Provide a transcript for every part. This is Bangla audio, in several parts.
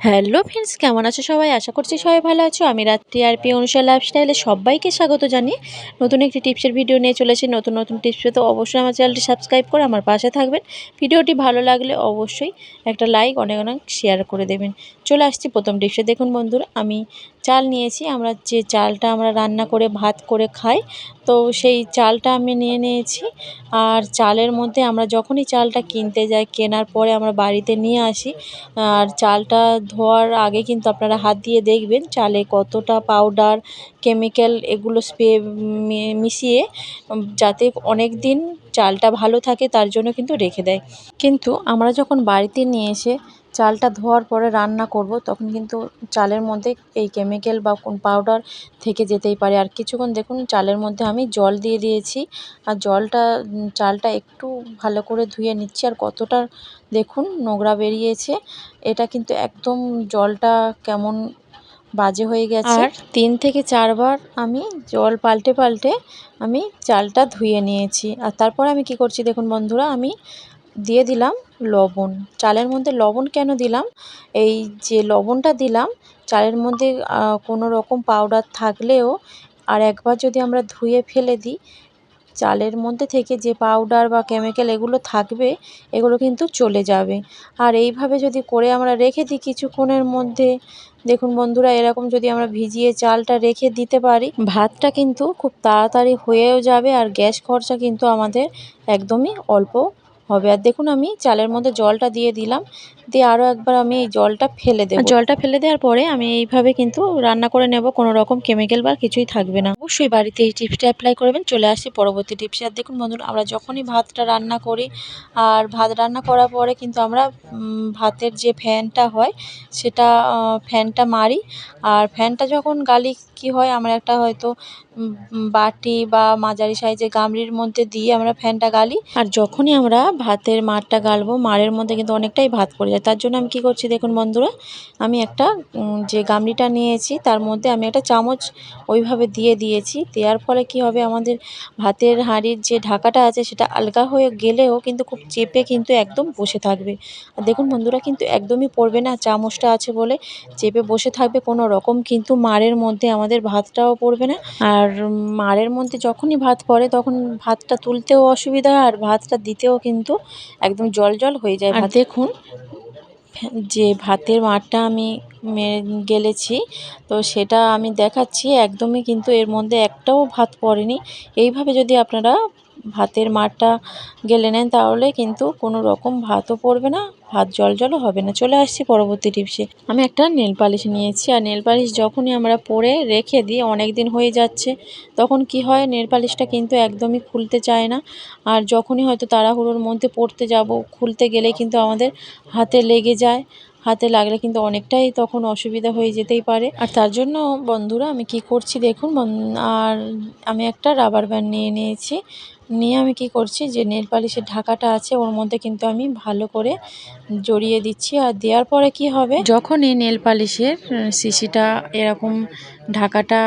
হ্যালো ফ্রেন্ডস, কেমন আছো সবাই? আশা করছি সবাই ভালো আছো। আমি রাত্রি আরপি অনুষা লাইফস্টাইলে সবাইকে স্বাগত জানিয়ে নতুন একটি টিপসের ভিডিও নিয়ে চলেছি। নতুন টিপস পেতে অবশ্যই আমার চ্যানেলটি সাবস্ক্রাইব করে আমার পাশে থাকবেন। ভিডিওটি ভালো লাগলে অবশ্যই একটা লাইক অনেক শেয়ার করে দেবেন। চলে আসছি প্রথম টিপসে। দেখুন বন্ধুরা, আমি চাল নিয়েছি। আমরা যে চালটা আমরা রান্না করে ভাত করে খাই, তো সেই চালটা আমি নিয়ে নিয়েছি। আর চালের মধ্যে আমরা যখনই চালটা কিনতে যাই, কেনার পরে আমরা বাড়িতে নিয়ে আসি, আর চালটা ধোয়ার আগে কিন্তু আপনারা হাত দিয়ে দেখবেন চালে কতটা পাউডার, কেমিক্যাল এগুলো স্প্রে মিশিয়ে যাতে অনেক দিন চালটা ভালো থাকে তার জন্য কিন্তু রেখে দেয়। কিন্তু আমরা যখন বাড়িতে নিয়ে এসে চালটা ধোয়ার পরে রান্না করব, তখন কিন্তু চালের মধ্যে এই কেমিক্যাল বা কোন পাউডার থেকে যেতেই পারে। আর কিছুক্ষণ দেখুন চালের মধ্যে আমি জল দিয়ে দিয়েছি, আর চালটা একটু ভালো করে ধুয়ে নিচ্ছি। আর কতটা দেখুন নোংরা বেরিয়েছে। এটা কিন্তু একদম জলটা কেমন বাজে হয়ে গেছে। আর 3 থেকে 4 বার আমি জল পাল্টে আমি চালটা ধুয়ে নিয়েছি। আর তারপর আমি কি করছি দেখুন বন্ধুরা, আমি দিয়ে দিলাম লবণ। চালের মধ্যে লবণ কেন দিলাম? এই যে লবণটা দিলাম, চালের মধ্যে কোনো রকম পাউডার থাকলেও আর একবার যদি আমরা ধুয়ে ফেলে দিই, চালের মধ্যে থেকে যে পাউডার বা কেমিক্যাল এগুলো থাকবে, এগুলো কিন্তু চলে যাবে। আর এইভাবে যদি করে আমরা রেখে দিই কিছুক্ষণের মধ্যে, দেখুন বন্ধুরা, এরকম যদি আমরা ভিজিয়ে চালটা রেখে দিতে পারি, ভাতটা কিন্তু খুব তাড়াতাড়ি হয়েও যাবে। আর গ্যাস খরচা কিন্তু আমাদের একদমই অল্প হবে। আর দেখুন আমি চালের মধ্যে জলটা দিয়ে দিলাম, দিয়ে আরও একবার আমি এই জলটা ফেলে দেবো। জলটা ফেলে দেওয়ার পরে আমি এইভাবে কিন্তু রান্না করে নেব, কোনো রকম কেমিক্যাল বা কিছুই থাকবে না। অবশ্যই বাড়িতে এই টিপসটা অ্যাপ্লাই করবেন। চলে আসছি পরবর্তী টিপসে। আর দেখুন বন্ধুরা, আমরা যখনই ভাতটা রান্না করি, আর ভাত রান্না করার পরে কিন্তু আমরা ভাতের যে ফ্যানটা হয় সেটা ফ্যানটা মারি। আর ফ্যানটা যখন গালি কি হয়, আমরা একটা হয়তো বাটি বা মাঝারি সাইজের গামলির মধ্যে দিয়ে আমরা ফ্যানটা গালি। আর যখনই আমরা ভাতের মাড়টা গালবো, মাড়ের মধ্যে কিন্তু অনেকটাই ভাত পড়ে যায়। তার জন্য আমি কি করছি দেখুন বন্ধুরা, আমি একটা যে গামলিটা নিয়েছি তার মধ্যে আমি একটা চামচ ওইভাবে দিয়ে দিয়েছি। দেওয়ার ফলে কি হবে, আমাদের ভাতের হাঁড়ির যে ঢাকাটা আছে সেটা আলগা হয়ে গেলেও কিন্তু খুব চেপে কিন্তু একদম বসে থাকবে। আর দেখুন বন্ধুরা, কিন্তু একদমই পড়বে না, চামচটা আছে বলে চেপে বসে থাকবে। কোনো রকম কিন্তু মাড়ের মধ্যে আমাদের ভাতটাও পড়বে না। আর মাড়ের মধ্যে যখনই ভাত পড়ে তখন ভাতটা তুলতেও অসুবিধা হয়, আর ভাতটা দিতেও কিন্তু একদম জল হয়ে যায়। আর দেখুন যে ভাতের মাড়টা আমি গেলেছি, তো সেটা আমি দেখাচ্ছি, একদমই কিন্তু এর মধ্যে একটাও ভাত পড়েনি। এইভাবে যদি আপনারা ভাতের মাড়টা গেলে নেন, তাহলে কিন্তু কোনো রকম ভাতও পড়বে না, ভাত জলও হবে না। চলে আসছি পরবর্তী টিপসে। আমি একটা নেল পালিশ নিয়েছি। আর নেল পালিশ যখনই আমরা পরে রেখে দিই, অনেক দিন হয়ে যাচ্ছে, তখন কি হয়, নেল পালিশটা কিন্তু একদমই খুলতে চায় না। আর যখনই হয়তো তাড়াহুড়োর মধ্যে পড়তে যাব, খুলতে গেলে কিন্তু আমাদের হাতে লেগে যায়। হাতে লাগলে কিন্তু অনেকটাই তখন অসুবিধা হয়ে যেতেই পারে। আর তার জন্য বন্ধুরা আমি কি করছি দেখুন, আর আমি একটা রাবার ব্যান্ড নিয়ে নিয়েছি। নিয়ে আমি কি করছি, যে নেল পালিশের ঢাকাটা আছে ওর মধ্যে কিন্তু আমি ভালো করে জড়িয়ে দিচ্ছি। আর দেওয়ার পরে কি হবে, যখনই নেল পালিশের শিশিটা এরকম ঢাকাটা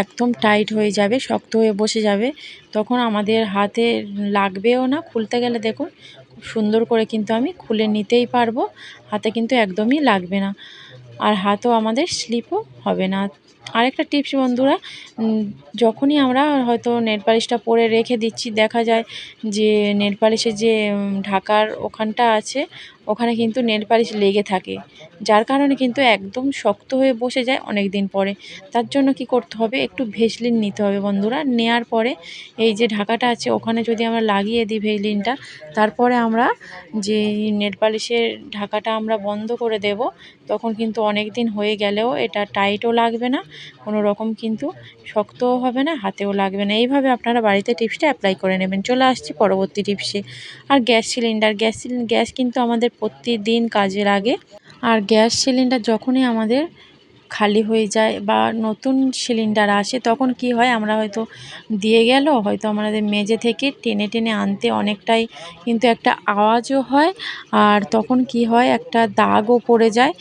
একদম টাইট হয়ে যাবে, শক্ত হয়ে বসে যাবে, তখন আমাদের হাতে লাগবেও না। খুলতে গেলে দেখুন খুব সুন্দর করে কিন্তু আমি খুলে নিতেই পারবো, হাতে কিন্তু একদমই লাগবে না, আর হাতও আমাদের স্লিপও হবে না। আরেকটা টিপস বন্ধুরা, যখনই আমরা হয়তো নেল পালিশটা পরে রেখে দিচ্ছি, দেখা যায় যে নেল পালিশের যে ঢাকার ওখানটা আছে, ওখানে কিন্তু নেল পালিশ লেগে থাকে, যার কারণে কিন্তু একদম শক্ত হয়ে বসে যায় অনেক দিন পরে। তার জন্য কি করতে হবে, একটু ভেসলিন নিতে হবে বন্ধুরা। নেয়ার পরে এই যে ঢাকাটা আছে ওখানে যদি আমরা লাগিয়ে দিই ভেসলিনটা, তারপরে আমরা যে নেল পালিশের ঢাকাটা আমরা বন্ধ করে দেব, তখন কিন্তু অনেক দিন হয়ে গেলেও এটা টাইটও লাগবে না, কোনো রকম কিন্তু শক্তও হবে না, হাতেও লাগবে না। এইভাবে আপনারা বাড়িতে টিপসটা অ্যাপ্লাই করে নেবেন। চলে আসছি পরবর্তী টিপসে। আর গ্যাস কিন্তু আমাদের প্রতিদিন কাজে লাগে। আর গ্যাস সিলিন্ডার যখনই আমাদের খালি হয়ে যায় বা নতুন সিলিন্ডার আসে তখন কি হয়, আমরা হয়তো দিয়ে গেল, হয়তো আমাদের মেঝে থেকে টেনে টেনে আনতে অনেকটাই কিন্তু একটা আওয়াজও হয়। আর তখন কি হয়, একটা দাগও পড়ে যায়,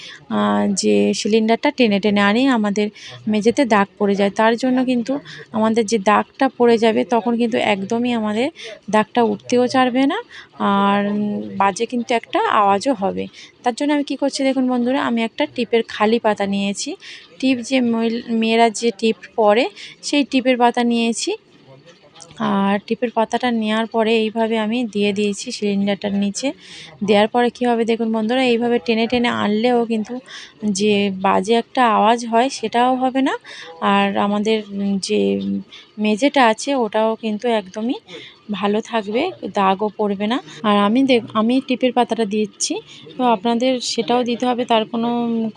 যে সিলিন্ডারটা টেনে টেনে আনি আমাদের মেঝেতে দাগ পড়ে যায়। তার জন্য কিন্তু আমাদের যে দাগটা পড়ে যাবে তখন কিন্তু একদমই আমাদের দাগটা উঠতেও চাইবে না, আর বাজে কিন্তু একটা আওয়াজও হবে। তার জন্য আমি কি করছি দেখুন বন্ধুরা, আমি একটা টিপের খালি পাতা নিয়েছি। টিপ যে মেয়েরা যে টিপ পরে সেই টিপের পাতা নিয়েছি। আর টিপের পাতাটা নেওয়ার পরে এইভাবে আমি দিয়ে দিয়েছি সিলিন্ডারটার নিচে। দেওয়ার পরে কী হবে দেখুন বন্ধুরা, এইভাবে টেনে টেনে আনলেও কিন্তু যে বাজে একটা আওয়াজ হয় সেটাও হবে না, আর আমাদের যে মেঝেটা আছে ওটাও কিন্তু একদমই ভালো থাকবে, দাগও পড়বে না। আর আমি টিপের পাতাটা দিচ্ছি, তো আপনাদের সেটাও দিতে হবে তার কোনো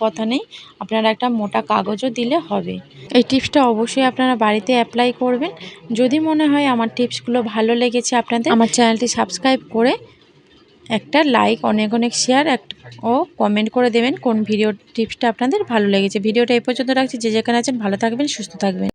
কথা নেই, আপনারা একটা মোটা কাগজও দিলে হবে। এই টিপসটা অবশ্যই আপনারা বাড়িতে অ্যাপ্লাই করবেন। যদি মনে হয় আমার টিপসগুলো ভালো লেগেছে আপনাদের, আমার চ্যানেলটি সাবস্ক্রাইব করে একটা লাইক, অনেক অনেক শেয়ার ও কমেন্ট করে দেবেন কোন ভিডিও টিপসটা আপনাদের ভালো লেগেছে। ভিডিওটা এই পর্যন্ত রাখছি, যে যেখানে আছেন ভালো থাকবেন, সুস্থ থাকবেন।